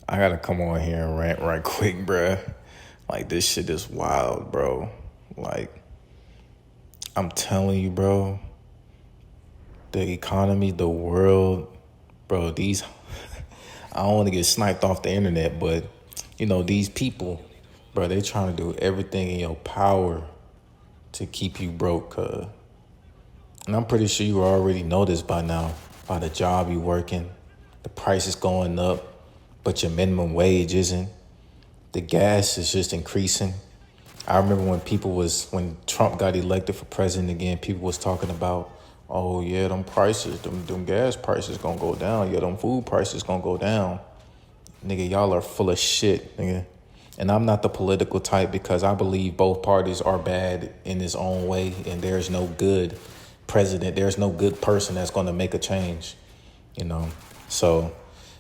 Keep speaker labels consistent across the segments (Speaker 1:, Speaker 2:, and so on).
Speaker 1: I gotta come on here and rant right quick, bruh. Like, this shit is wild, bro. Like, I'm telling you, bro, the economy, the world, bro, these, I don't want to get sniped off the internet, but, these people, bro, they trying to do everything in your power to keep you broke, cuz. And I'm pretty sure you already know this by now, by the job you working, the price is going up, but your minimum wage isn't. The gas is just increasing. I remember when Trump got elected for president again, people was talking about, oh yeah, them prices, them gas prices gonna go down. Yeah, them food prices gonna go down. Nigga, y'all are full of shit, nigga. And I'm not the political type because I believe both parties are bad in its own way, and there's no good president, there's no good person that's gonna make a change, So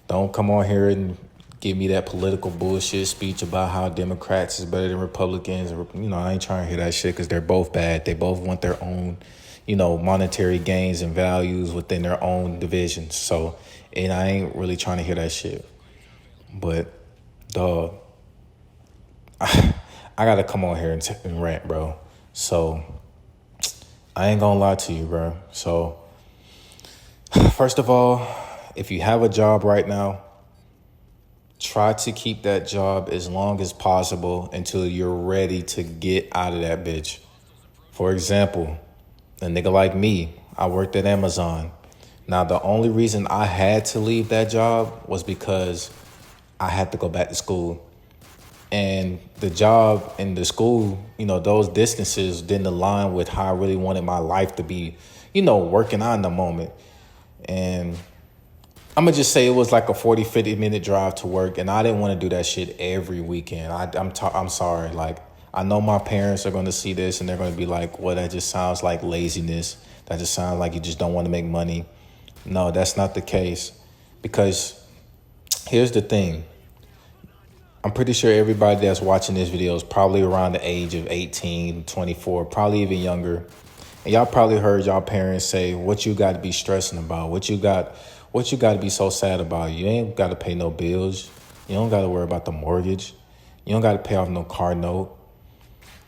Speaker 1: don't come on here and give me that political bullshit speech about how Democrats is better than Republicans. I ain't trying to hear that shit because they're both bad. They both want their own, monetary gains and values within their own divisions. So, and I ain't really trying to hear that shit. But, dog, I gotta come on here and rant, bro. So, I ain't gonna lie to you, bro. So, first of all, if you have a job right now, try to keep that job as long as possible until you're ready to get out of that bitch. For example, a nigga like me, I worked at Amazon. Now, the only reason I had to leave that job was because I had to go back to school. And the job and the school, those distances didn't align with how I really wanted my life to be, working on the moment. And I'm going to just say it was like a 40, 50-minute drive to work, and I didn't want to do that shit every weekend. I'm sorry. Like, I know my parents are going to see this, and they're going to be like, well, that just sounds like laziness. That just sounds like you just don't want to make money. No, that's not the case. Because here's the thing. I'm pretty sure everybody that's watching this video is probably around the age of 18, 24, probably even younger. And y'all probably heard y'all parents say, what you got to be stressing about? What you got to be so sad about? You ain't got to pay no bills. You don't got to worry about the mortgage. You don't got to pay off no car note.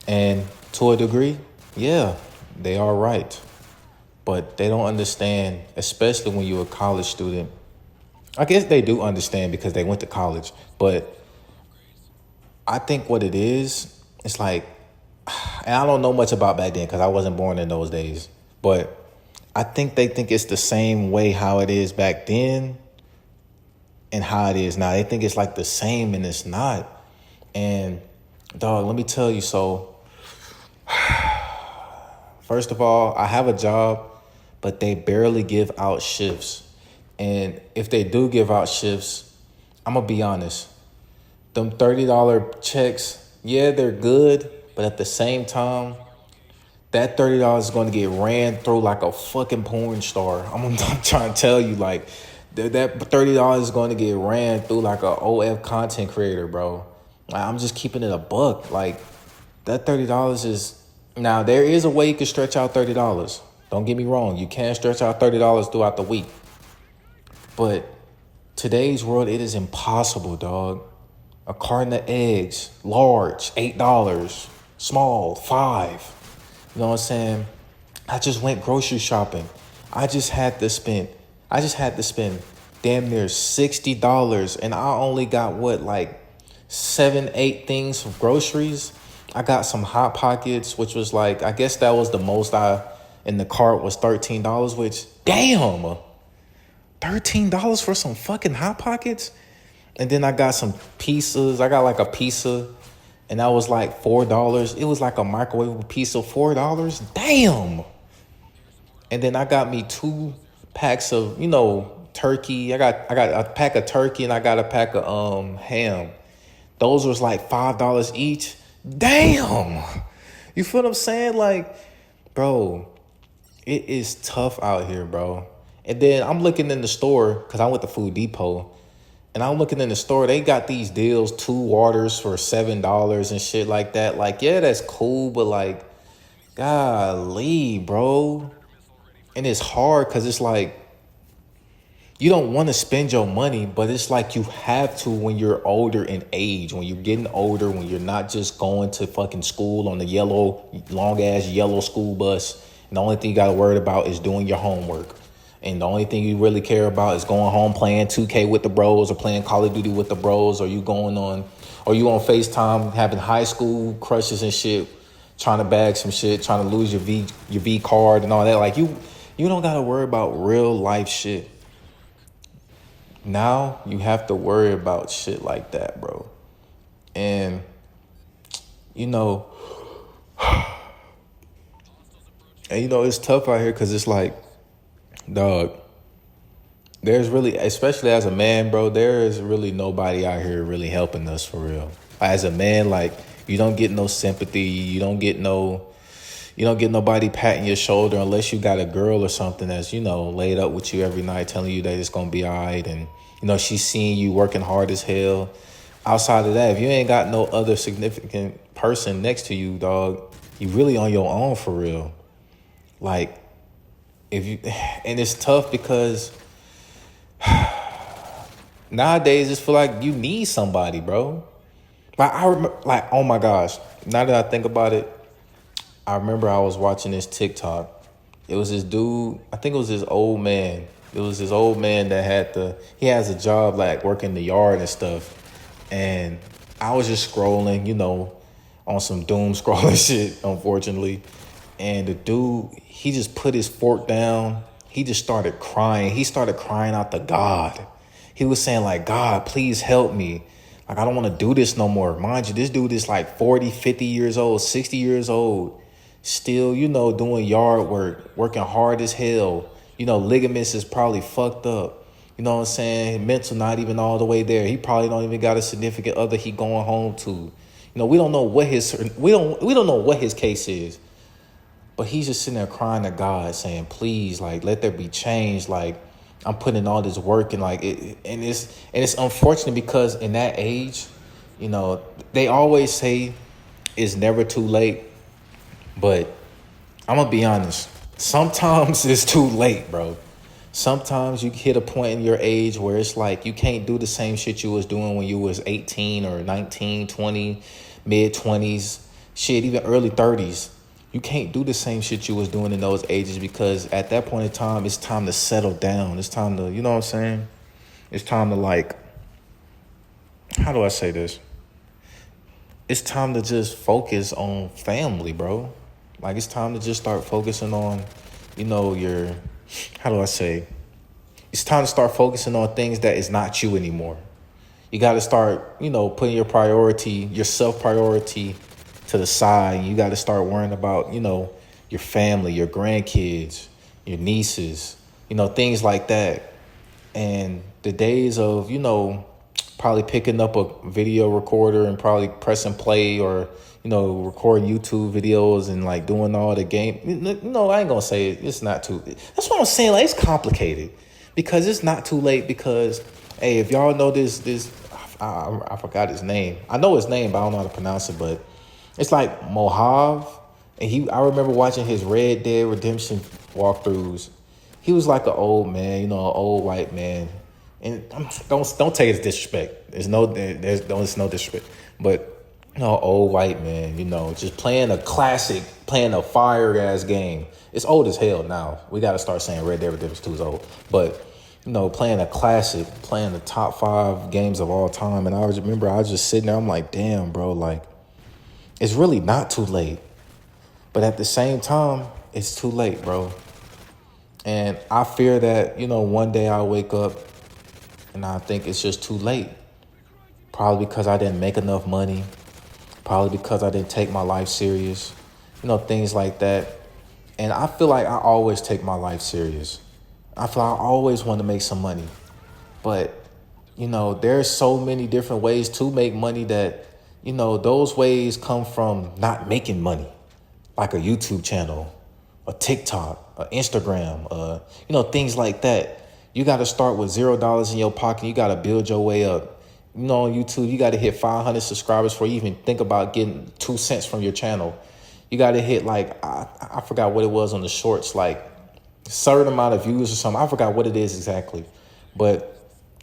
Speaker 1: And to a degree, yeah, they are right. But they don't understand, especially when you're a college student. I guess they do understand because they went to college. But I think what it is, it's like, and I don't know much about back then because I wasn't born in those days. But I think they think it's the same way how it is back then and how it is now. They think it's like the same, and it's not. And dog, let me tell you, so first of all, I have a job, but they barely give out shifts. And if they do give out shifts, I'm going to be honest. Them $30 checks, yeah, they're good, but at the same time, that $30 is going to get ran through like a fucking porn star. I'm trying to tell you, like, that $30 is going to get ran through like a OF content creator, bro. Like, I'm just keeping it a buck. Like, that $30 is... Now, there is a way you can stretch out $30. Don't get me wrong. You can stretch out $30 throughout the week. But today's world, it is impossible, dog. A carton of eggs, large, $8. Small, $5. You know what I'm saying? I just went grocery shopping. I just had to spend damn near $60, and I only got like 7, 8 things of groceries. I got some Hot Pockets, which was like, I guess that was the most in the cart was $13, which, damn, $13 for some fucking Hot Pockets? And then I got some pizzas. I got like a pizza, and that was like $4. It was like a microwave pizza, $4. Damn. And then I got me 2 packs of, turkey. I got a pack of turkey, and I got a pack of ham. Those was like $5 each. Damn. You feel what I'm saying? Like, bro, it is tough out here, bro. And then I'm looking in the store because I went to Food Depot. And I'm looking in the store, they got these deals, 2 waters for $7 and shit like that. Like, yeah, that's cool, but like, golly, bro. And it's hard because it's like, you don't want to spend your money, but it's like you have to when you're older in age, when you're getting older, when you're not just going to fucking school on the long ass yellow school bus. And the only thing you got to worry about is doing your homework. And the only thing you really care about is going home playing 2K with the bros or playing Call of Duty with the bros, or you on FaceTime having high school crushes and shit, trying to bag some shit, trying to lose your V card and all that. Like you don't got to worry about real life shit. Now you have to worry about shit like that, bro. And it's tough out here because it's like, dog, there's really, especially as a man, bro, there is really nobody out here really helping us for real. As a man, like, you don't get no sympathy. You don't get nobody patting your shoulder unless you got a girl or something that's, laid up with you every night telling you that it's going to be all right. And, she's seeing you working hard as hell. Outside of that, if you ain't got no other significant person next to you, dog, you really on your own for real. Like, and it's tough because nowadays it's feel like you need somebody, bro. Like, I remember, like, oh my gosh, now that I think about it, I remember I was watching this TikTok. It was this dude, I think it was this old man. It was this old man that he has a job like working the yard and stuff. And I was just scrolling, on some doom scrolling shit, unfortunately. And the dude, he just put his fork down. He just started crying. He started crying out to God. He was saying like, God, please help me. Like, I don't want to do this no more. Mind you, this dude is like 40, 50 years old, 60 years old. Still, doing yard work, working hard as hell. Ligaments is probably fucked up. You know what I'm saying? Mental not even all the way there. He probably don't even got a significant other he going home to. We don't know what his case is. But he's just sitting there crying to God, saying, please, like, let there be change. Like, I'm putting in all this work, and like it's unfortunate because in that age, they always say it's never too late. But I'm gonna be honest, sometimes it's too late, bro. Sometimes you hit a point in your age where it's like you can't do the same shit you was doing when you was 18 or 19, 20, mid-20s, shit, even early 30s. You can't do the same shit you was doing in those ages because at that point in time, it's time to settle down. It's time to, you know what I'm saying? It's time to, like, how do I say this? It's time to just focus on family, bro. Like, it's time to just start focusing on, how do I say? It's time to start focusing on things that is not you anymore. You got to start, putting your self-priority to the side. You got to start worrying about, your family, your grandkids, your nieces, things like that. And the days of, probably picking up a video recorder and probably pressing play or, recording YouTube videos and like doing all the game. I ain't gonna say it's not too. That's what I'm saying. Like, it's complicated because it's not too late because, hey, if y'all know this, I forgot his name. I know his name, but I don't know how to pronounce it, but it's like Mohav. And I remember watching his Red Dead Redemption walkthroughs. He was like an old man, an old white man. And don't take it as disrespect. There's no disrespect. But old white man, just playing a fire ass game. It's old as hell now. We got to start saying Red Dead Redemption 2 is old. But playing a classic, playing the top 5 games of all time. And I was just sitting there. I'm like, damn, bro, like, it's really not too late. But at the same time, it's too late, bro. And I fear that, one day I'll wake up and I think it's just too late. Probably because I didn't make enough money. Probably because I didn't take my life serious. Things like that. And I feel like I always take my life serious. I feel like I always want to make some money. But, there's so many different ways to make money that, those ways come from not making money. Like a YouTube channel, a TikTok, a Instagram, things like that. You got to start with $0 in your pocket. You got to build your way up. On YouTube, you got to hit 500 subscribers before you even think about getting 2 cents from your channel. You got to hit I forgot what it was on the shorts, like a certain amount of views or something. I forgot what it is exactly. But,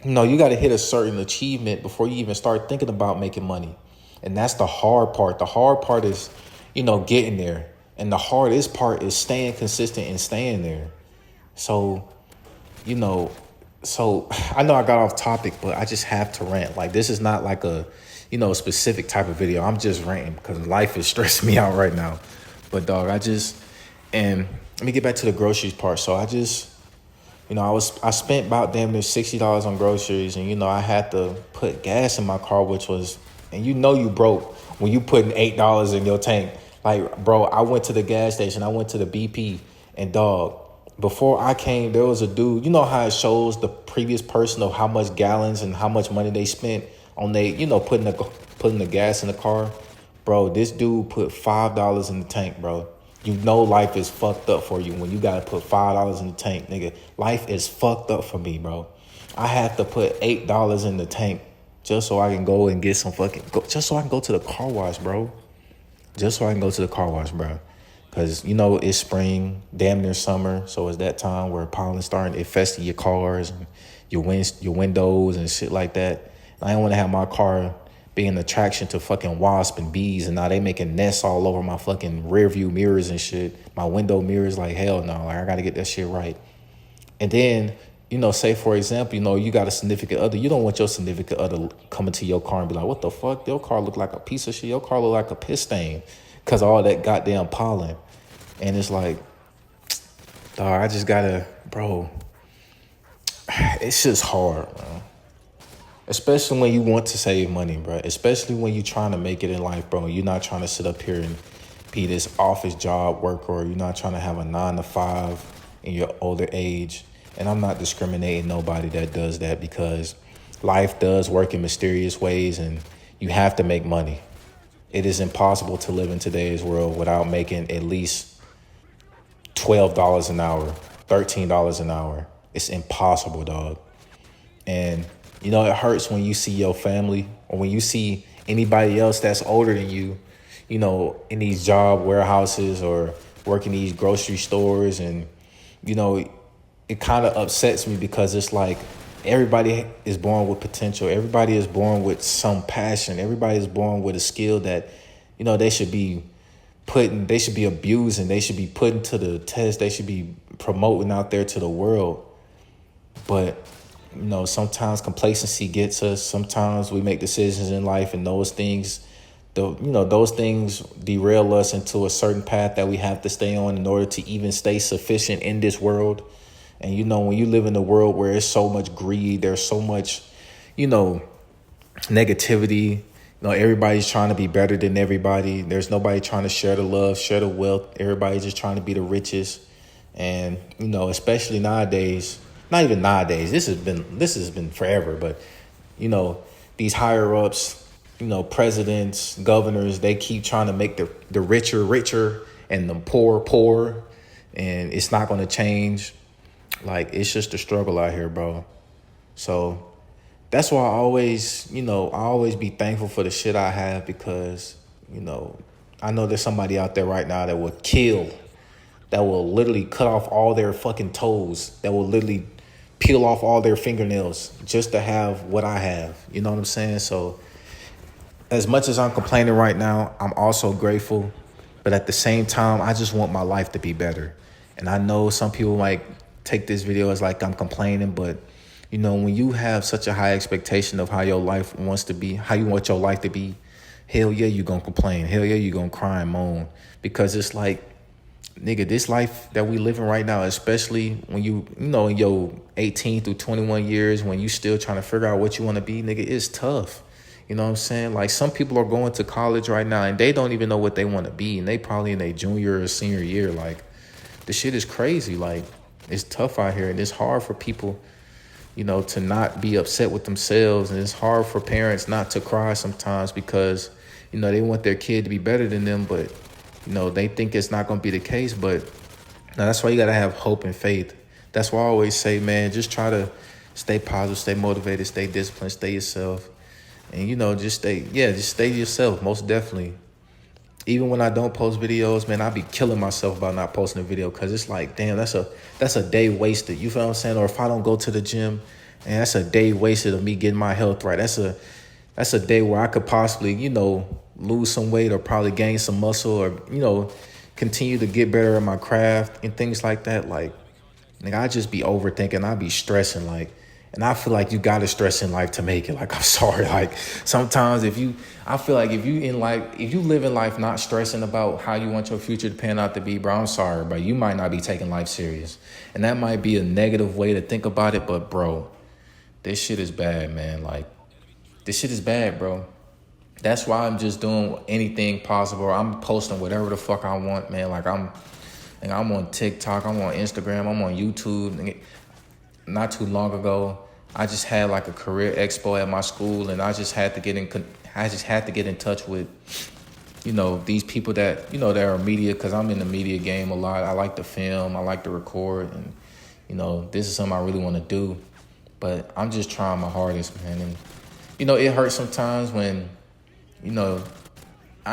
Speaker 1: you got to hit a certain achievement before you even start thinking about making money. And that's the hard part. The hard part is, getting there. And the hardest part is staying consistent and staying there. So, so I know I got off topic, but I just have to rant. Like, this is not like a, specific type of video. I'm just ranting because life is stressing me out right now. But dog, and let me get back to the groceries part. So I spent about damn near $60 on groceries, and I had to put gas in my car, which was, and you broke when you putting $8 in your tank. Like, bro, I went to the gas station, I went to the BP, and dog, before I came, there was a dude. You know how it shows the previous person of how much gallons and how much money they spent on putting the gas in the car. Bro, this dude put $5 in the tank, bro. Life is fucked up for you when you gotta put $5 in the tank, nigga. Life is fucked up for me, bro. I had to put $8 in the tank just so I can go and get some just so I can go to the car wash, bro. Just so I can go to the car wash, bro. Because, it's spring, damn near summer. So it's that time where pollen's starting to infest your cars and your windows and shit like that. And I don't want to have my car be an attraction to fucking wasps and bees. And now they making nests all over my fucking rear view mirrors and shit. My window mirrors, like, hell no. Like, I got to get that shit right. And then, say, for example, you got a significant other. You don't want your significant other coming to your car and be like, what the fuck? Your car look like a piece of shit. Your car look like a piss stain because of all that goddamn pollen. And it's like, dog, I just gotta, bro, it's just hard, bro. Especially when you want to save money, bro. Especially when you're trying to make it in life, bro. You're not trying to sit up here and be this office job worker, or you're not trying to have a 9-to-5 in your older age. And I'm not discriminating nobody that does that, because life does work in mysterious ways and you have to make money. It is impossible to live in today's world without making at least $12 an hour, $13 an hour. It's impossible, dog. And, it hurts when you see your family or when you see anybody else that's older than you, in these job warehouses or working these grocery stores. And, it kind of upsets me because it's like everybody is born with potential. Everybody is born with some passion. Everybody is born with a skill that, they should be abusing. They should be putting to the test. They should be promoting out there to the world. But, sometimes complacency gets us. Sometimes we make decisions in life and those things derail us into a certain path that we have to stay on in order to even stay sufficient in this world. And, when you live in a world where there's so much greed, there's so much, negativity. Everybody's trying to be better than everybody. There's nobody trying to share the love, share the wealth. Everybody's just trying to be the richest. And, especially nowadays, not even nowadays, this has been forever, but, these higher ups, presidents, governors, they keep trying to make the richer richer and the poor poorer. And it's not going to change. Like, it's just a struggle out here, bro. So that's why I always be thankful for the shit I have, because, I know there's somebody out there right now that will literally cut off all their fucking toes, that will literally peel off all their fingernails just to have what I have. You know what I'm saying? So as much as I'm complaining right now, I'm also grateful. But at the same time, I just want my life to be better. And I know some people might take this video as like I'm complaining, but when you have such a high expectation of how your life wants to be, how you want your life to be, hell yeah, you gonna complain. Hell yeah, you gonna cry and moan, because it's like, nigga, this life that we living right now, especially when in your 18 through 21 years, when you still trying to figure out what you want to be, nigga, it's tough. You know what I'm saying? Like, some people are going to college right now and they don't even know what they want to be, and they probably in their junior or senior year. Like, the shit is crazy. Like, it's tough out here, and it's hard for people, to not be upset with themselves. And it's hard for parents not to cry sometimes because, they want their kid to be better than them, but, they think it's not going to be the case. But that's why you got to have hope and faith. That's why I always say, man, just try to stay positive, stay motivated, stay disciplined, stay yourself. And, just stay yourself, most definitely. Even when I don't post videos, man, I be killing myself about not posting a video, because it's like, damn, that's a day wasted. You feel what I'm saying? Or if I don't go to the gym, And that's a day wasted of me getting my health right. That's a day where I could possibly, lose some weight or probably gain some muscle or, continue to get better at my craft and things like that. Like, I just be overthinking. I be stressing, like, and I feel like you got to stress in life to make it. Like, I'm sorry. Like, sometimes I feel like if you live in life not stressing about how you want your future to pan out to be, bro, I'm sorry, bro. You might not be taking life serious. And that might be a negative way to think about it. But, bro, this shit is bad, man. Like, this shit is bad, bro. That's why I'm just doing anything possible. I'm posting whatever the fuck I want, man. Like, I'm on TikTok, I'm on Instagram, I'm on YouTube. Not too long ago, I just had like a career expo at my school, and I just had to get in touch with, these people that, that are media, because I'm in the media game a lot. I like to film, I like to record, and, this is something I really want to do. But I'm just trying my hardest, man. And, it hurts sometimes when, I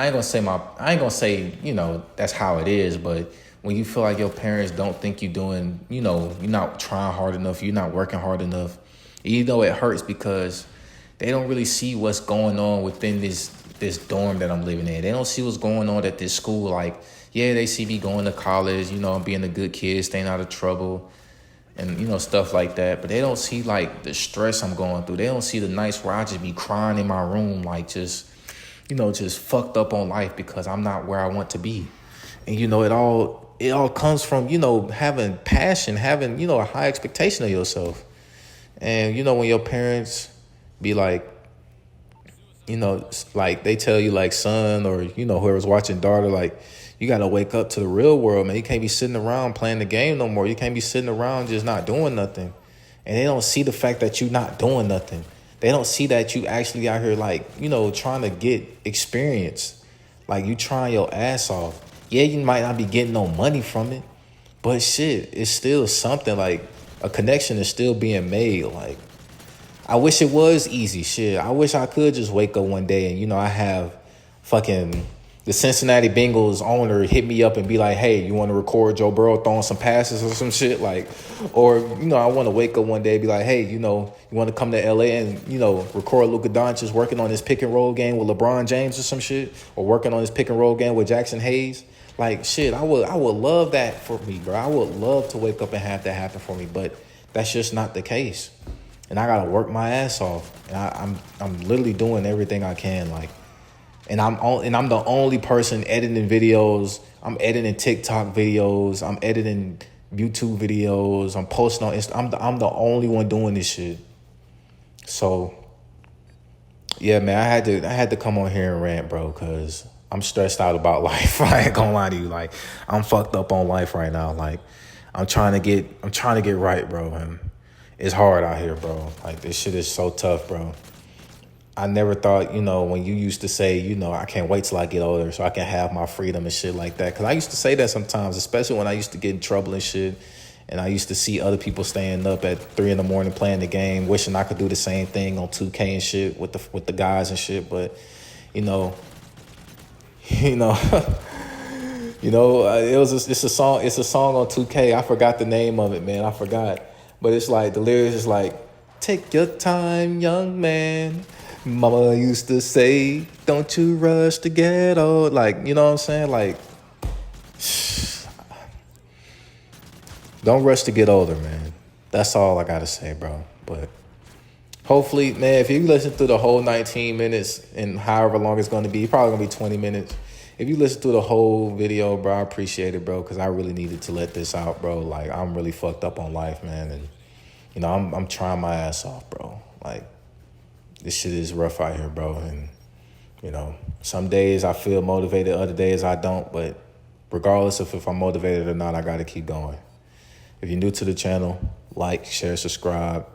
Speaker 1: ain't gonna say, that's how it is, but when you feel like your parents don't think you're doing, you're not trying hard enough, you're not working hard enough, it hurts because they don't really see what's going on within this dorm that I'm living in. They don't see what's going on at this school. Like, yeah, they see me going to college, being a good kid, staying out of trouble, and, stuff like that. But they don't see, like, the stress I'm going through. They don't see the nights where I just be crying in my room, like, just fucked up on life because I'm not where I want to be. And, it all comes from, having passion, having, a high expectation of yourself. And, when your parents be like, like they tell you, like, son, or, whoever's watching daughter, like, you got to wake up to the real world, man. You can't be sitting around playing the game no more. You can't be sitting around just not doing nothing. And they don't see the fact that you not doing nothing. They don't see that you actually out here, like, trying to get experience. Like, you trying your ass off. Yeah, you might not be getting no money from it, but shit, it's still something. Like, a connection is still being made. Like, I wish it was easy. Shit, I wish I could just wake up one day and, I have fucking the Cincinnati Bengals owner hit me up and be like, hey, you want to record Joe Burrow throwing some passes or some shit? Like, or, I want to wake up one day and be like, hey, you want to come to LA and, record Luka Doncic working on his pick and roll game with LeBron James or some shit, or working on his pick and roll game with Jackson Hayes. Like, shit, I would love that for me, bro. I would love to wake up and have that happen for me, but that's just not the case. And I gotta work my ass off. And I'm literally doing everything I can, like, and I'm the only person editing videos. I'm editing TikTok videos. I'm editing YouTube videos. I'm posting on Insta. I'm the only one doing this shit. So, yeah, man, I had to come on here and rant, bro, because I'm stressed out about life. I ain't gonna lie to you. Like, I'm fucked up on life right now. Like, I'm trying to get right, bro. And it's hard out here, bro. Like, this shit is so tough, bro. I never thought, when you used to say, I can't wait till I get older so I can have my freedom and shit like that. Because I used to say that sometimes, especially when I used to get in trouble and shit. And I used to see other people staying up at 3 a.m. playing the game, wishing I could do the same thing on 2K and shit with the guys and shit. But, it's a song on 2K. I forgot the name of it, man. I forgot. But it's like, the lyrics is like, take your time, young man. Mama used to say, don't you rush to get old. Like, you know what I'm saying? Like, don't rush to get older, man. That's all I got to say, bro. But hopefully, man, if you listen through the whole 19 minutes and however long it's going to be, probably going to be 20 minutes. If you listen through the whole video, bro, I appreciate it, bro, because I really needed to let this out, bro. Like, I'm really fucked up on life, man. And, I'm trying my ass off, bro. Like, this shit is rough out here, bro. And, some days I feel motivated, other days I don't. But regardless of if I'm motivated or not, I got to keep going. If you're new to the channel, like, share, subscribe.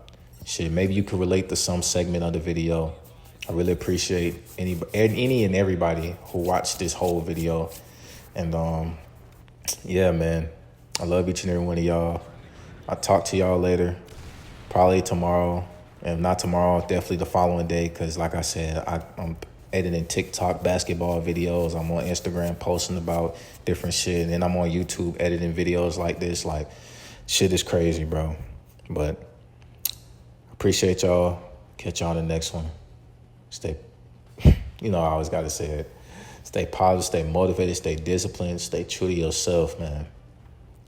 Speaker 1: Shit, maybe you can relate to some segment of the video. I really appreciate any and everybody who watched this whole video. And, yeah, man, I love each and every one of y'all. I'll talk to y'all later, probably tomorrow. And if not tomorrow, definitely the following day. Because like I said, I'm editing TikTok basketball videos. I'm on Instagram posting about different shit. And then I'm on YouTube editing videos like this. Like, shit is crazy, bro. But Appreciate y'all. Catch y'all on the next one. Stay, I always got to say it. Stay positive, stay motivated, stay disciplined, stay true to yourself, man.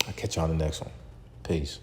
Speaker 1: I'll catch y'all on the next one. Peace.